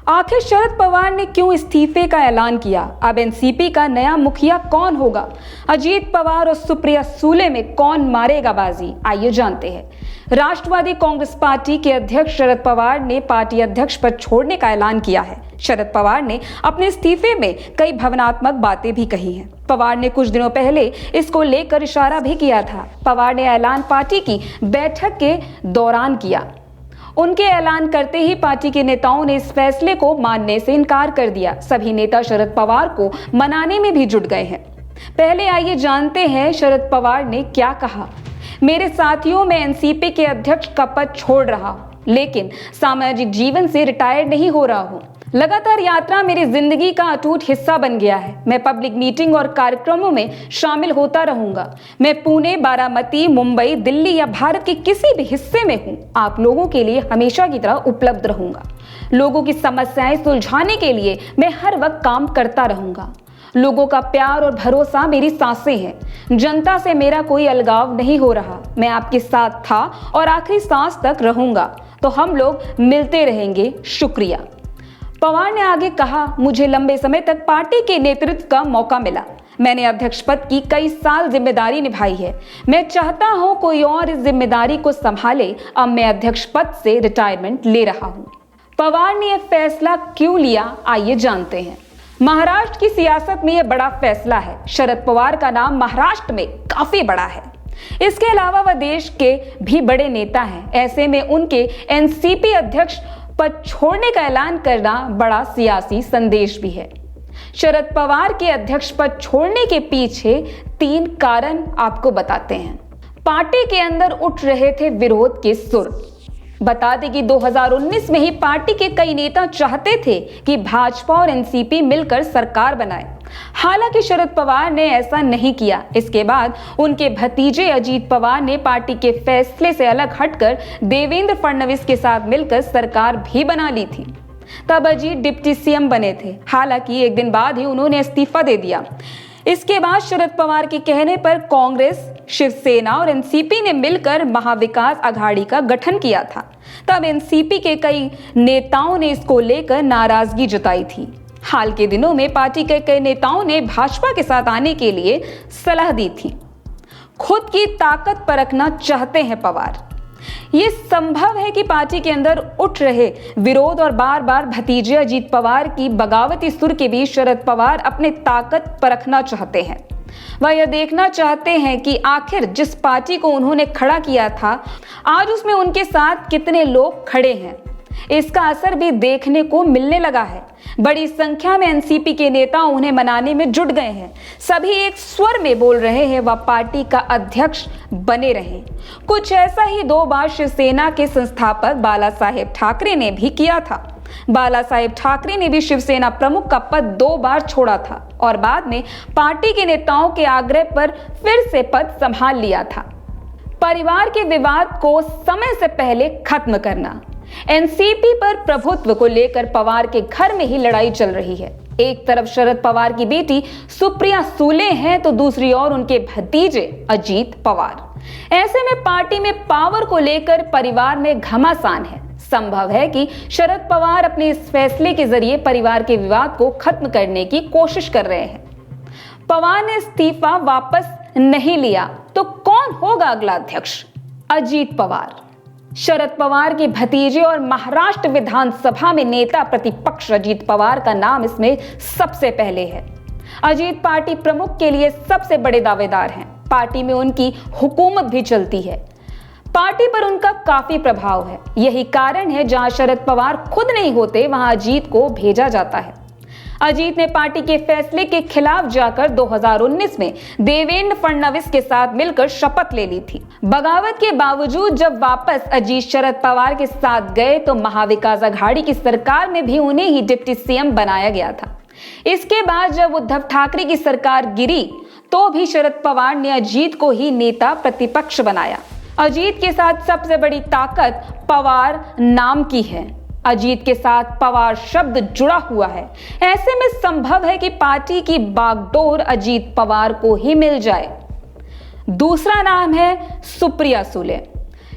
आखिर शरद पवार ने क्यों इस्तीफे का ऐलान किया? अब एनसीपी का नया मुखिया कौन होगा? अजीत पवार और सुप्रिया सूले में कौन मारेगा बाजी? आइए जानते हैं। राष्ट्रवादी कांग्रेस पार्टी के अध्यक्ष शरद पवार ने पार्टी अध्यक्ष पद छोड़ने का ऐलान किया है। शरद पवार ने अपने इस्तीफे में कई भावनात्मक बातें भी कही हैं। पवार ने कुछ दिनों पहले इसको लेकर इशारा भी किया था। पवार ने ऐलान पार्टी की बैठक के दौरान किया। उनके ऐलान करते ही पार्टी के नेताओं ने इस फैसले को मानने से इनकार कर दिया। सभी नेता शरद पवार को मनाने में भी जुट गए हैं। पहले आइए जानते हैं शरद पवार ने क्या कहा। मेरे साथियों, मैं एनसीपी के अध्यक्ष का पद छोड़ रहा हूं, लेकिन सामाजिक जीवन से रिटायर नहीं हो रहा हूं। लगातार यात्रा मेरी जिंदगी का अटूट हिस्सा बन गया है। मैं पब्लिक मीटिंग और कार्यक्रमों में शामिल होता रहूंगा। मैं पुणे, बारामती, मुंबई, दिल्ली या भारत के किसी भी हिस्से में हूं, आप लोगों के लिए हमेशा की तरह उपलब्ध रहूंगा। लोगों की समस्याएं सुलझाने के लिए मैं हर वक्त काम करता रहूंगा। लोगों का प्यार और भरोसा मेरी सांसें हैं। जनता से मेरा कोई अलगाव नहीं हो रहा। मैं आपके साथ था और आखिरी सांस तक रहूंगा, तो हम लोग मिलते रहेंगे। शुक्रिया। पवार ने आगे कहा, मुझे लंबे समय तक पार्टी के नेतृत्व का मौका मिला। मैंने अध्यक्ष पद की कई साल जिम्मेदारी निभाई है। मैं चाहता हूं कोई और इस जिम्मेदारी को संभाले। अब मैं अध्यक्ष पद से रिटायरमेंट ले रहा हूं। पवार ने यह फैसला क्यों लिया, आइए जानते हैं। महाराष्ट्र की सियासत में यह बड़ा फैसला है। शरद पवार का नाम महाराष्ट्र में काफी बड़ा है। इसके अलावा वह देश के भी बड़े नेता हैं। ऐसे में उनके एनसीपी अध्यक्ष पद छोड़ने का ऐलान करना बड़ा सियासी संदेश भी है। शरद पवार के अध्यक्ष पद छोड़ने के पीछे 3 कारण आपको बताते हैं। पार्टी के अंदर उठ रहे थे विरोध के सुर। बता दें कि 2019 में ही पार्टी के कई नेता चाहते थे कि भाजपा और एनसीपी मिलकर सरकार बनाए। हालांकि शरद पवार ने ऐसा नहीं किया। इसके बाद उनके भतीजे अजीत पवार ने पार्टी के फैसले से अलग हटकर देवेंद्र फडणवीस के साथ मिलकर सरकार भी बना ली थी। तब अजीत डिप्टी सीएम बने थे। हालांकि एक दिन बाद ही उन्होंने इस्तीफा दे दिया। इसके बाद शरद पवार के कहने पर कांग्रेस, शिवसेना और एनसीपी ने मिलकर महाविकास आघाड़ी का गठन किया था। तब एनसीपी के कई नेताओं ने इसको लेकर नाराजगी जताई थी। हाल के दिनों में पार्टी के कई नेताओं ने भाजपा के साथ आने के लिए सलाह दी थी। खुद की ताकत परखना चाहते हैं पवार। ये संभव है कि पार्टी के अंदर उठ रहे विरोध और बार बार भतीजे अजीत पवार की बगावती सुर के बीच शरद पवार अपने ताकत परखना चाहते हैं। वह यह देखना चाहते हैं कि आखिर जिस पार्टी को उन्होंने खड़ा किया था, आज उसमें उनके साथ कितने लोग खड़े हैं। इसका असर भी देखने को मिलने लगा है। बड़ी संख्या में एनसीपी के नेता उन्हें मनाने में जुट गए हैं। सभी एक स्वर में बोल रहे हैं वह पार्टी का अध्यक्ष बने रहें। कुछ ऐसा ही 2 बार शिवसेना के संस्थापक बाला साहेब ठाकरे ने भी किया था। बाला साहेब ठाकरे ने भी शिवसेना प्रमुख का पद 2 बार छोड़ा था और बाद में पार्टी के नेताओं के आग्रह पर फिर से पद संभाल लिया था। परिवार के विवाद को समय से पहले खत्म करना। एनसीपी पर प्रभुत्व को लेकर पवार के घर में ही लड़ाई चल रही है। एक तरफ शरद पवार की बेटी सुप्रिया सूले हैं, तो दूसरी ओर उनके भतीजे अजीत पवार। ऐसे में पार्टी में पावर को लेकर परिवार में घमासान है। संभव है कि शरद पवार अपने इस फैसले के जरिए परिवार के विवाद को खत्म करने की कोशिश कर रहे हैं। पवार ने इस्तीफा वापस नहीं लिया, तो कौन होगा अगला अध्यक्ष? अजीत पवार। शरद पवार के भतीजे और महाराष्ट्र विधानसभा में नेता प्रतिपक्ष अजीत पवार का नाम इसमें सबसे पहले है। अजीत पार्टी प्रमुख के लिए सबसे बड़े दावेदार हैं। पार्टी में उनकी हुकूमत भी चलती है। पार्टी पर उनका काफी प्रभाव है। यही कारण है जहां शरद पवार खुद नहीं होते, वहां अजीत को भेजा जाता है। अजीत ने पार्टी के फैसले के खिलाफ जाकर 2019 में देवेंद्र फडणवीस के साथ मिलकर शपथ ले ली थी। बगावत के बावजूद जब वापस अजीत शरद पवार के साथ गए, तो महाविकास आघाड़ी की सरकार में भी उन्हें ही डिप्टी सीएम बनाया गया था। इसके बाद जब उद्धव ठाकरे की सरकार गिरी, तो भी शरद पवार ने अजीत को ही नेता प्रतिपक्ष बनाया। अजीत के साथ सबसे बड़ी ताकत पवार नाम की है। अजीत के साथ पवार शब्द जुड़ा हुआ है। ऐसे में संभव है कि पार्टी की बागडोर अजीत पवार को ही मिल जाए। दूसरा नाम है सुप्रिया सूले।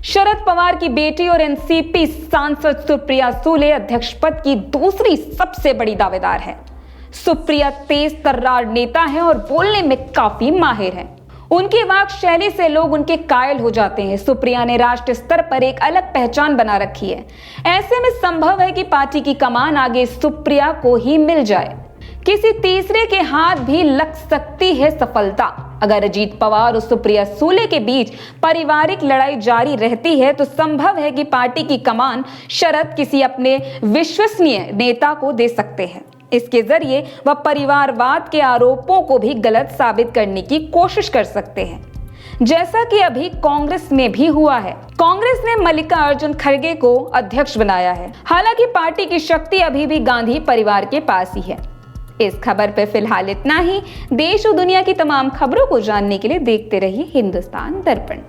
शरद पवार की बेटी और एनसीपी सांसद सुप्रिया सूले अध्यक्ष पद की दूसरी सबसे बड़ी दावेदार है। सुप्रिया तेज तर्रार नेता है और बोलने में काफी माहिर है। उनकी वाक शैली से लोग उनके कायल हो जाते हैं। सुप्रिया ने राष्ट्रीय स्तर पर एक अलग पहचान बना रखी है। ऐसे में संभव है कि पार्टी की कमान आगे सुप्रिया को ही मिल जाए। किसी तीसरे के हाथ भी लग सकती है सफलता। अगर अजीत पवार और सुप्रिया सूले के बीच पारिवारिक लड़ाई जारी रहती है तो संभव है कि पार्टी की कमान शरद किसी अपने विश्वसनीय नेता को दे सकते हैं। इसके जरिए वह परिवारवाद के आरोपों को भी गलत साबित करने की कोशिश कर सकते हैं, जैसा कि अभी कांग्रेस में भी हुआ है। कांग्रेस ने मल्लिकार्जुन खड़गे को अध्यक्ष बनाया है। हालांकि पार्टी की शक्ति अभी भी गांधी परिवार के पास ही है। इस खबर पे फिलहाल इतना ही। देश और दुनिया की तमाम खबरों को जानने के लिए देखते रहिए हिंदुस्तान दर्पण।